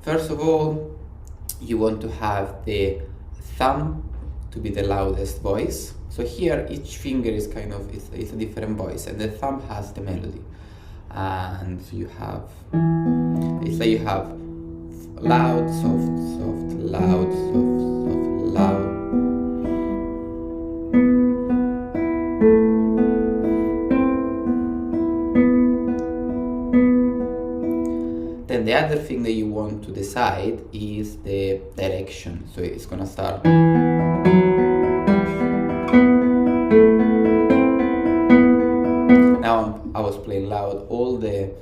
First of all, you want to have the thumb to be the loudest voice. So here each finger is kind of it's a different voice, and the thumb has the melody. And so you have, it's like you have loud, soft, soft, loud, soft, soft, loud. Then the other thing that you want to decide is the direction. So it's gonna start. Now I was playing loud all the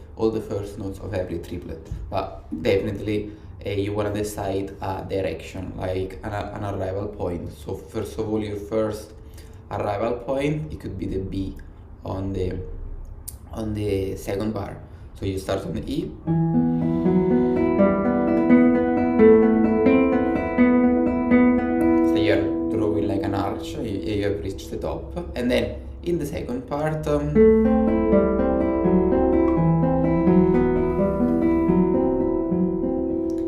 first notes of every triplet, but definitely you wanna decide a direction, like an arrival point. So first of all, your first arrival point, it could be the B on the second bar. So you start on the E. So you're drawing like an arch, you have reached the top. And then in the second part,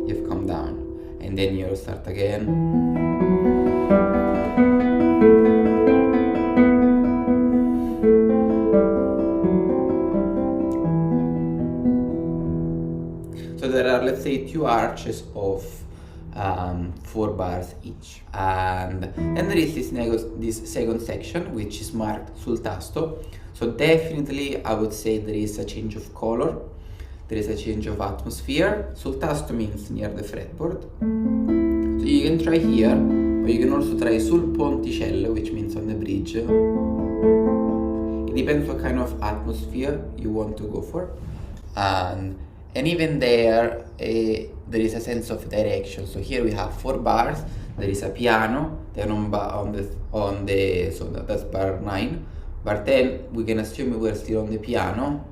you've come down. And then you start again. So there are, let's say, 2 arches of 4 bars each, and then there is this second section which is marked sul tasto. So definitely I would say there is a change of color, there is a change of atmosphere. Sul tasto means near the fretboard, so you can try here, or you can also try sul ponticello, which means on the bridge. It depends what kind of atmosphere you want to go for, and even there is a sense of direction. So here we have 4 bars, there is a piano, then so that's bar 9. Bar 10, we can assume we're still on the piano.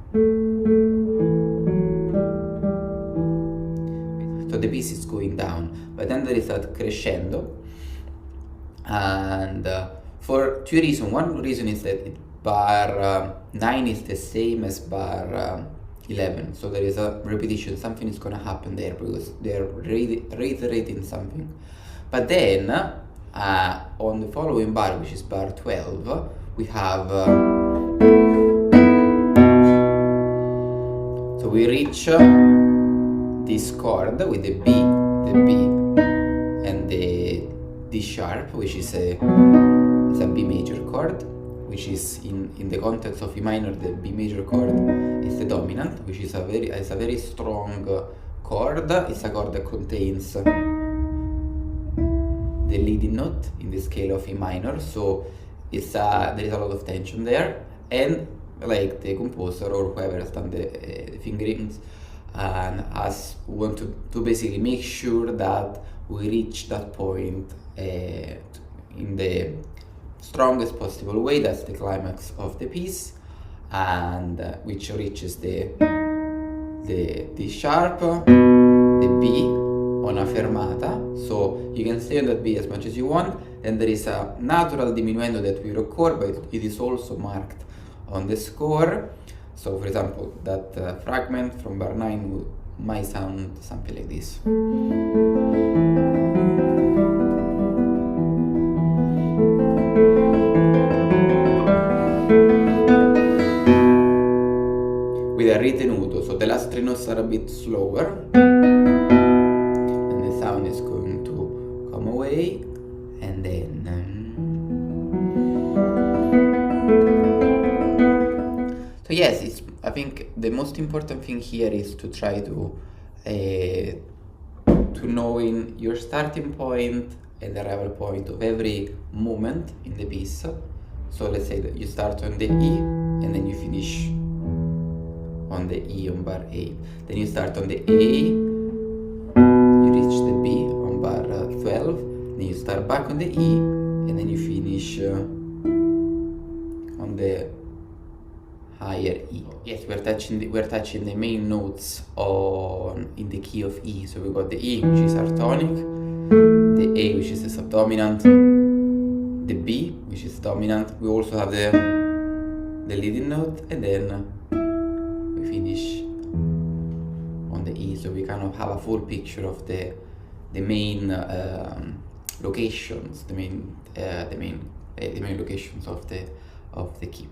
So the piece is going down, but then there is a crescendo, and for 2 reasons. One reason is that bar 9 is the same as bar 11, so there is a repetition, something is going to happen there because they're reiterating something. But then on the following bar, which is bar 12, we have so we reach this chord with the B and the D sharp, which is a B major chord, which is in the context of E minor, the B major chord is the dominant, which is a very strong chord. It's a chord that contains the leading note in the scale of E minor, so there is a lot of tension there, and like the composer or whoever has done the fingerings and us want to basically make sure that we reach that point in the strongest possible way. That's the climax of the piece, and which reaches the D sharp, the B on a fermata. So you can stay on that B as much as you want. Then there is a natural diminuendo that we record, but it is also marked on the score. So for example, that fragment from bar 9 might sound something like this. With a ritenuto, so the last 3 notes are a bit slower, and the sound is going to come away, and then so yes, I think the most important thing here is to try to knowing your starting point and the arrival point of every movement in the piece. So let's say that you start on the E and then you finish on the E on bar 8. Then you start on the A, you reach the B on bar 12, then you start back on the E, and then you finish on the higher E. Yes, we're touching the main notes in the key of E. So we got the E, which is our tonic, the A, which is the subdominant, the B, which is dominant. We also have the leading note, and then we finish on on the E, so we kind of have a full picture of the main locations, the main locations of the key.